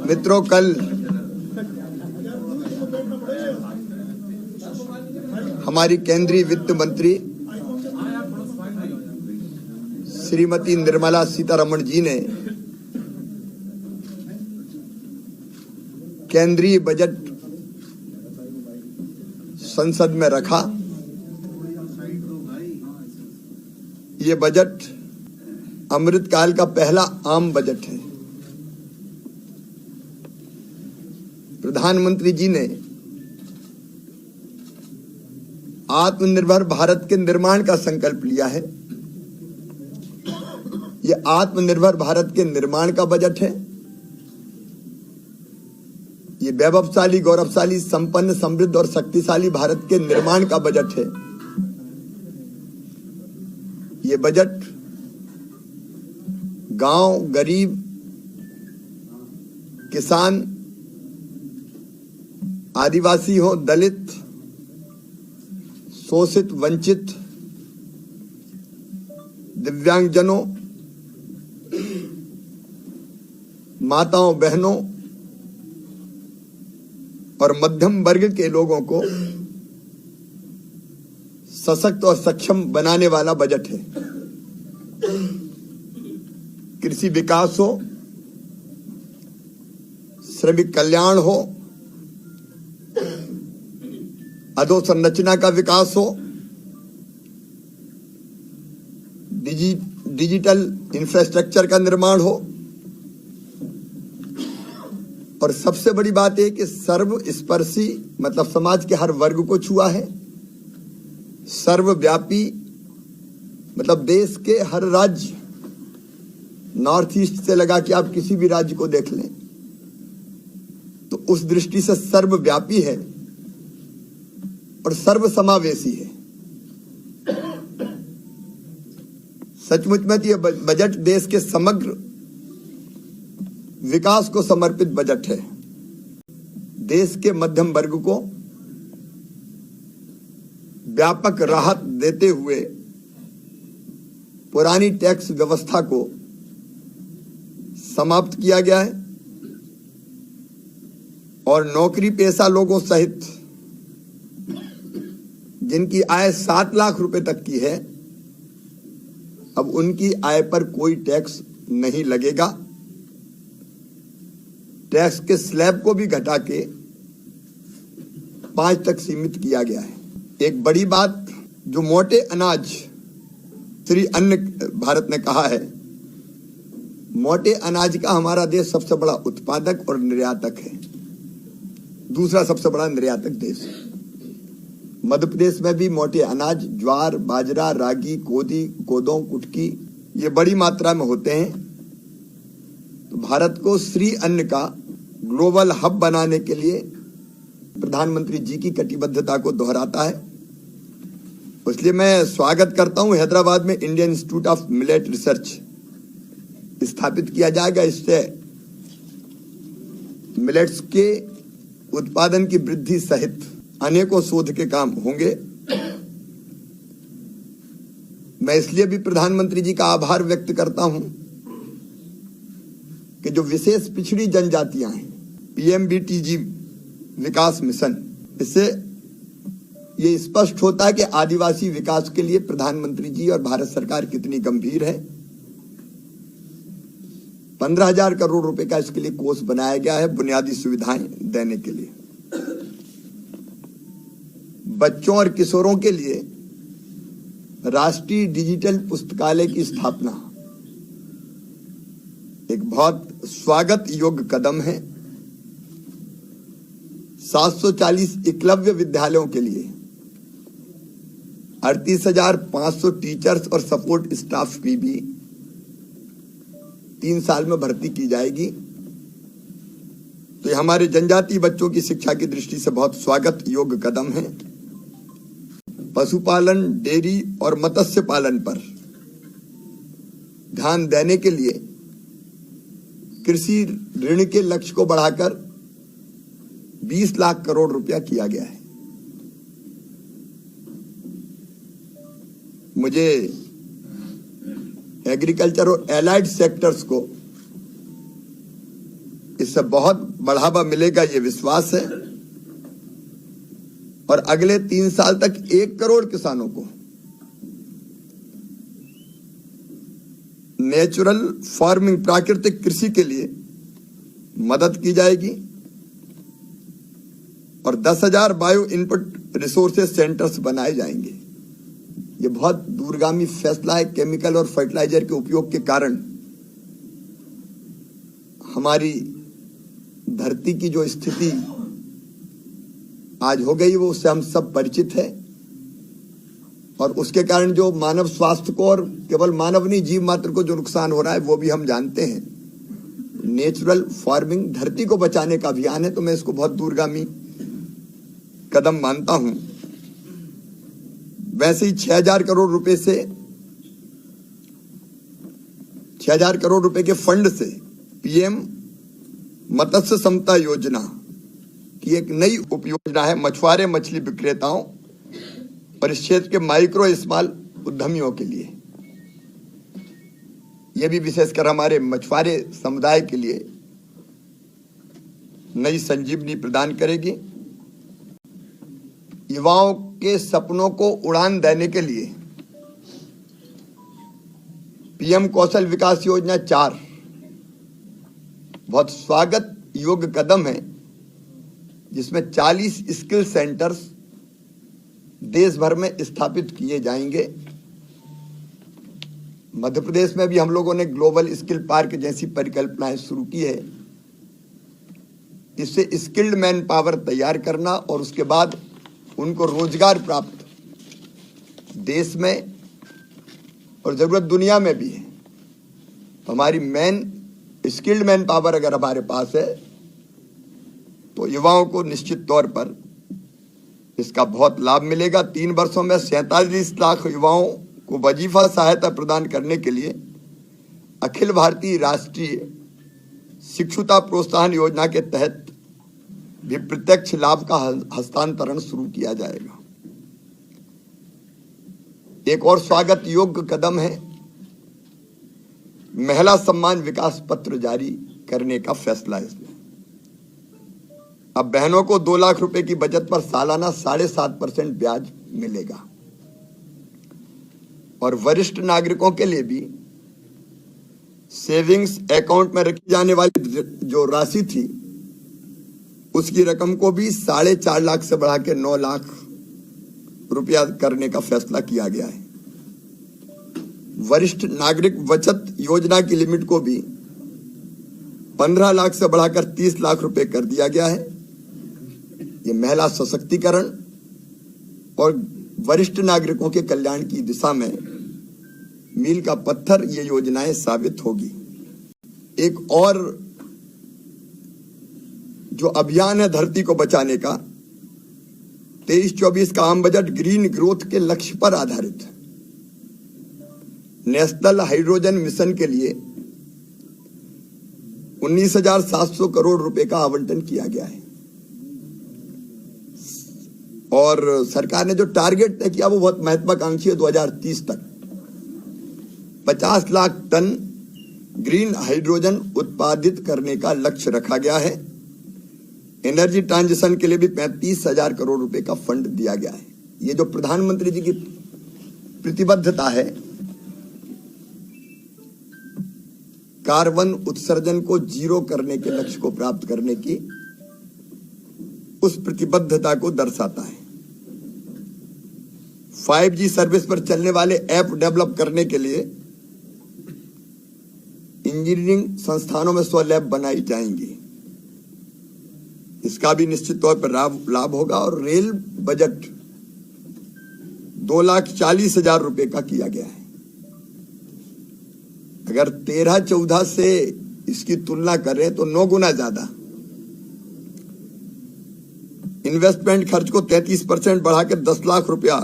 मित्रों, कल हमारी केंद्रीय वित्त मंत्री श्रीमती निर्मला सीतारमण जी ने केंद्रीय बजट संसद में रखा। ये बजट अमृतकाल का पहला आम बजट है। प्रधानमंत्री जी ने आत्मनिर्भर भारत के निर्माण का संकल्प लिया है। ये आत्मनिर्भर भारत के निर्माण का बजट है। ये वैभवशाली, गौरवशाली, संपन्न, समृद्ध और शक्तिशाली भारत के निर्माण का बजट है। ये बजट गांव, गरीब, किसान, आदिवासी हो, दलित, शोषित, वंचित, दिव्यांगजनों, माताओं, बहनों और मध्यम वर्ग के लोगों को सशक्त और सक्षम बनाने वाला बजट है। कृषि विकास हो, श्रमिक कल्याण हो, अधोसंरचना का विकास हो, डिजिटल इंफ्रास्ट्रक्चर का निर्माण हो, और सबसे बड़ी बात है कि सर्वस्पर्शी मतलब समाज के हर वर्ग को छुआ है। सर्वव्यापी मतलब देश के हर राज्य, नॉर्थ ईस्ट से लगा कि आप किसी भी राज्य को देख लें तो उस दृष्टि से सर्वव्यापी है और सर्वसमावेशी है। सचमुच में तो यह बजट देश के समग्र विकास को समर्पित बजट है। देश के मध्यम वर्ग को व्यापक राहत देते हुए पुरानी टैक्स व्यवस्था को समाप्त किया गया है और नौकरी पेशा लोगों सहित जिनकी आय 7 लाख रुपए तक की है, अब उनकी आय पर कोई टैक्स नहीं लगेगा। टैक्स के स्लैब को भी घटा के 5 तक सीमित किया गया है। एक बड़ी बात जो मोटे अनाज, श्री अन्न भारत ने कहा है, मोटे अनाज का हमारा देश सबसे बड़ा उत्पादक और निर्यातक है। दूसरा सबसे बड़ा निर्यातक देश है। मध्य प्रदेश में भी मोटे अनाज, ज्वार, बाजरा, रागी, कोदो, कुटकी ये बड़ी मात्रा में होते हैं। तो भारत को श्री अन्न का ग्लोबल हब बनाने के लिए प्रधानमंत्री जी की कटिबद्धता को दोहराता है। इसलिए मैं स्वागत करता हूं, हैदराबाद में Indian institute of millet research स्थापित किया जाएगा। इससे मिलेट्स के उत्पादन की वृद्धि सहित अनेकों शोध के काम होंगे। मैं इसलिए भी प्रधानमंत्री जी का आभार व्यक्त करता हूं कि जो विशेष पिछड़ी जनजातियां हैं, PMBTG विकास मिशन, इससे ये स्पष्ट होता है कि आदिवासी विकास के लिए प्रधानमंत्री जी और भारत सरकार कितनी गंभीर है। 15,000 करोड़ रुपए का इसके लिए कोष बनाया गया है बुनियादी सुविधाएं देने के लिए। बच्चों और किशोरों के लिए राष्ट्रीय डिजिटल पुस्तकालय की स्थापना एक बहुत स्वागत योग्य कदम है। 740 एकलव्य विद्यालयों के लिए 38,500 टीचर्स और सपोर्ट स्टाफ की भी 3 साल में भर्ती की जाएगी। तो ये हमारे जनजातीय बच्चों की शिक्षा की दृष्टि से बहुत स्वागत योग्य कदम है। पशुपालन, डेयरी और मत्स्य पालन पर ध्यान देने के लिए कृषि ऋण के लक्ष्य को बढ़ाकर 20 लाख करोड़ रुपया किया गया है। मुझे एग्रीकल्चर और एलाइड सेक्टर्स को इससे बहुत बढ़ावा मिलेगा, ये विश्वास है। और अगले 3 साल तक 1 करोड़ किसानों को नेचुरल फार्मिंग, प्राकृतिक कृषि के लिए मदद की जाएगी और 10,000 बायो इनपुट रिसोर्सेज सेंटर्स बनाए जाएंगे। ये बहुत दूरगामी फैसला है। केमिकल और फर्टिलाइजर के उपयोग के कारण हमारी धरती की जो स्थिति आज हो गई वो उससे हम सब परिचित है, और उसके कारण जो मानव स्वास्थ्य को और केवल मानव नहीं जीव मात्र को जो नुकसान हो रहा है वो भी हम जानते हैं। नेचुरल फार्मिंग धरती को बचाने का अभियान है, तो मैं इसको बहुत दूरगामी कदम मानता हूं। वैसे ही 6,000 करोड़ रुपए से 6,000 करोड़ रुपए के फंड से पीएम मत्स्य समता योजना की एक नई उपयोजना है मछुआरे मछली विक्रेताओं और इस क्षेत्र के माइक्रो स्मॉल उद्यमियों के लिए। यह भी विशेषकर हमारे मछुआरे समुदाय के लिए नई संजीवनी प्रदान करेगी। युवाओं के सपनों को उड़ान देने के लिए पीएम कौशल विकास योजना 4 बहुत स्वागत योग्य कदम है, जिसमें 40 स्किल सेंटर्स देश भर में स्थापित किए जाएंगे। मध्य प्रदेश में भी हम लोगों ने ग्लोबल स्किल पार्क जैसी परिकल्पनाएं शुरू की है। इससे स्किल्ड मैन पावर तैयार करना और उसके बाद उनको रोजगार प्राप्त देश में और जरूरत दुनिया में भी है। हमारी स्किल्ड मैन पावर अगर हमारे पास है तो युवाओं को निश्चित तौर पर इसका बहुत लाभ मिलेगा। 3 वर्षों में 47 लाख युवाओं को वजीफा सहायता प्रदान करने के लिए अखिल भारतीय राष्ट्रीय शिक्षुता प्रोत्साहन योजना के तहत भी प्रत्यक्ष लाभ का हस्तांतरण शुरू किया जाएगा। एक और स्वागत योग्य कदम है महिला सम्मान विकास पत्र जारी करने का फैसला। इसमें अब बहनों को 2 लाख रुपए की बचत पर सालाना 7.5% ब्याज मिलेगा और वरिष्ठ नागरिकों के लिए भी सेविंग्स अकाउंट में रखी जाने वाली जो राशि थी उसकी रकम को भी 4.5 लाख से बढ़ा के 9 लाख रुपया करने का फैसला किया गया है। वरिष्ठ नागरिक बचत योजना की लिमिट को भी 15 लाख से बढ़ाकर 30 लाख रुपए कर दिया गया है। ये महिला सशक्तिकरण और वरिष्ठ नागरिकों के कल्याण की दिशा में मील का पत्थर ये योजनाएं साबित होगी। एक और जो अभियान है धरती को बचाने का 23-24 का आम बजट ग्रीन ग्रोथ के लक्ष्य पर आधारित है। नेशनल हाइड्रोजन मिशन के लिए 19,700 करोड़ रुपए का आवंटन किया गया है और सरकार ने जो टारगेट तय किया वो बहुत महत्वाकांक्षी है। 2030 तक 50 लाख टन ग्रीन हाइड्रोजन उत्पादित करने का लक्ष्य रखा गया है। एनर्जी ट्रांजिशन के लिए भी 35,000 करोड़ रुपए का फंड दिया गया है। ये जो प्रधानमंत्री जी की प्रतिबद्धता है कार्बन उत्सर्जन को 0 करने के लक्ष्य को प्राप्त करने की, उस प्रतिबद्धता को दर्शाता है। 5G सर्विस पर चलने वाले ऐप डेवलप करने के लिए इंजीनियरिंग संस्थानों में 100 लैब बनाई जाएंगी। इसका भी निश्चित तौर पर लाभ होगा और रेल बजट 2,40,000 रुपए का किया गया है। अगर 13-14 से इसकी तुलना करें तो 9 गुना ज्यादा। इन्वेस्टमेंट खर्च को 33% बढ़ाकर 10 लाख रुपया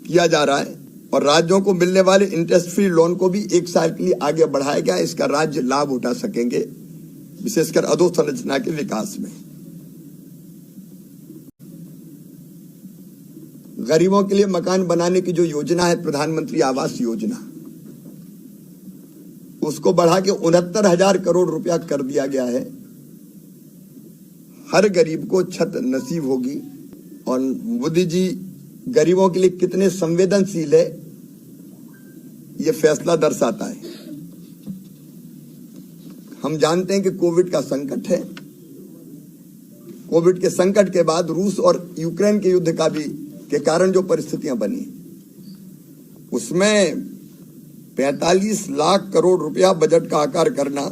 किया जा रहा है और राज्यों को मिलने वाले इंटरेस्ट फ्री लोन को भी 1 साल के लिए आगे बढ़ाया गया। इसका राज्य लाभ उठा सकेंगे, विशेषकर अधोसंरचना के विकास में। गरीबों के लिए मकान बनाने की जो योजना है प्रधानमंत्री आवास योजना, उसको बढ़ा के 69,000 करोड़ रुपया कर दिया गया है हर गरीब को छत नसीब होगी। और मोदी जी गरीबों के लिए कितने संवेदनशील है, ये फैसला दर्शाता है। हम जानते हैं कि कोविड का संकट है। कोविड के संकट के बाद रूस और यूक्रेन के युद्ध का भी के कारण जो परिस्थितियां बनी, उसमें 45 लाख करोड़ रुपया बजट का आकार करना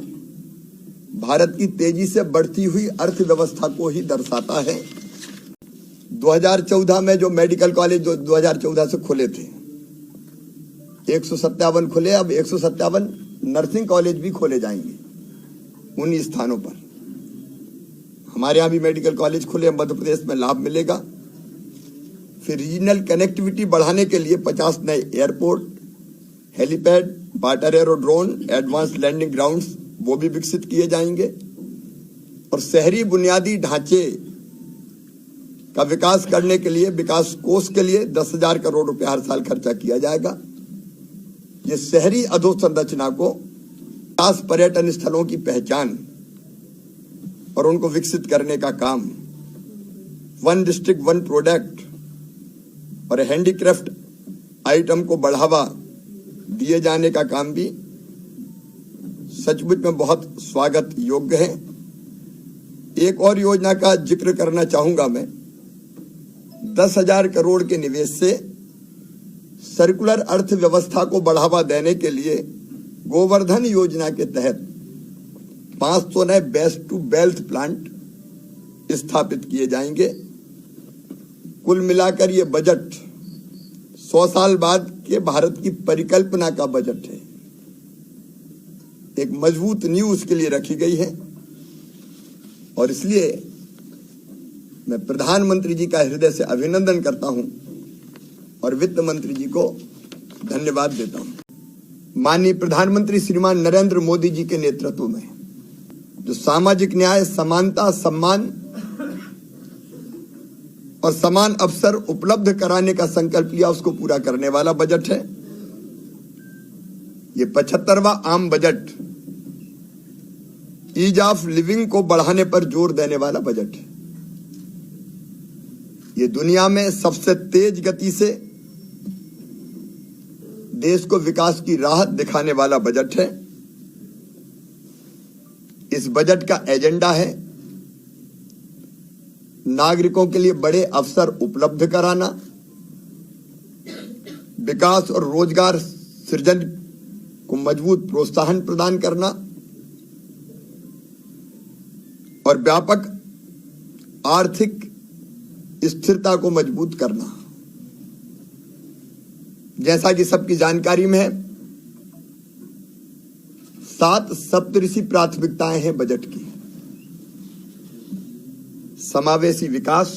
भारत की तेजी से बढ़ती हुई अर्थव्यवस्था को ही दर्शाता है। 2014 में जो मेडिकल कॉलेज 2014 से खुले थे, 157 खुले, अब 157 नर्सिंग कॉलेज भी खोले जाएंगे उन्हीं स्थानों पर। हमारे यहाँ भी मेडिकल कॉलेज खुले, मध्य प्रदेश में लाभ मिलेगा। फिर रीजनल कनेक्टिविटी बढ़ाने के लिए 50 नए airport, helipad, water aerodrome, advance landing grounds वो भी विकसित किए जाएंगे। और शहरी बुनियादी ढांचे का विकास करने के लिए विकास कोष के लिए 10,000 करोड़ रुपया हर साल खर्चा किया जाएगा। ये शहरी अधोसंरचना को विकास, पर्यटन स्थलों की पहचान और उनको विकसित करने का काम, वन डिस्ट्रिक्ट वन प्रोडक्ट और हैंडीक्राफ्ट आइटम को बढ़ावा दिए जाने का काम भी सचमुच में बहुत स्वागत योग्य है। एक और योजना का जिक्र करना चाहूंगा मैं। 10,000 करोड़ के निवेश से सर्कुलर अर्थव्यवस्था को बढ़ावा देने के लिए गोवर्धन योजना के तहत 500 नए वेस्ट टू वेल्थ प्लांट स्थापित किए जाएंगे। कुल मिलाकर ये बजट 100 साल बाद के भारत की परिकल्पना का बजट है। एक मजबूत नींव उसके लिए रखी गई है और इसलिए मैं प्रधानमंत्री जी का हृदय से अभिनंदन करता हूं और वित्त मंत्री जी को धन्यवाद देता हूं। माननीय प्रधानमंत्री श्रीमान नरेंद्र मोदी जी के नेतृत्व में जो सामाजिक न्याय, समानता, सम्मान और समान अवसर उपलब्ध कराने का संकल्प लिया, उसको पूरा करने वाला बजट है। ये 75वां आम बजट ईज ऑफ लिविंग को बढ़ाने पर जोर देने वाला बजट है। ये दुनिया में सबसे तेज गति से देश को विकास की राह दिखाने वाला बजट है। इस बजट का एजेंडा है नागरिकों के लिए बड़े अवसर उपलब्ध कराना, विकास और रोजगार सृजन को मजबूत प्रोत्साहन प्रदान करना और व्यापक आर्थिक स्थिरता को मजबूत करना। जैसा कि सबकी जानकारी में है, 7 सप्तऋषि प्राथमिकताएं हैं बजट की। समावेशी विकास,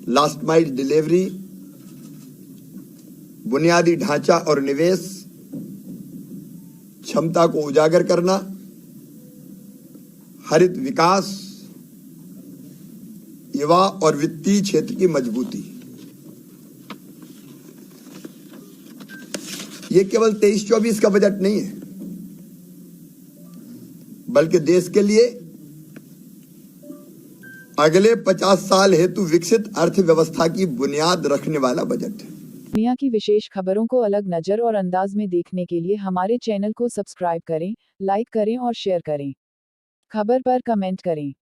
लास्ट माइल डिलीवरी, बुनियादी ढांचा और निवेश, क्षमता को उजागर करना, हरित विकास, युवा और वित्तीय क्षेत्र की मजबूती। ये केवल 23-24 का बजट नहीं है, बल्कि देश के लिए अगले 50 साल हेतु विकसित अर्थव्यवस्था की बुनियाद रखने वाला बजट है। दुनिया की विशेष खबरों को अलग नजर और अंदाज में देखने के लिए हमारे चैनल को सब्सक्राइब करें, लाइक करें और शेयर करें। खबर पर कमेंट करें।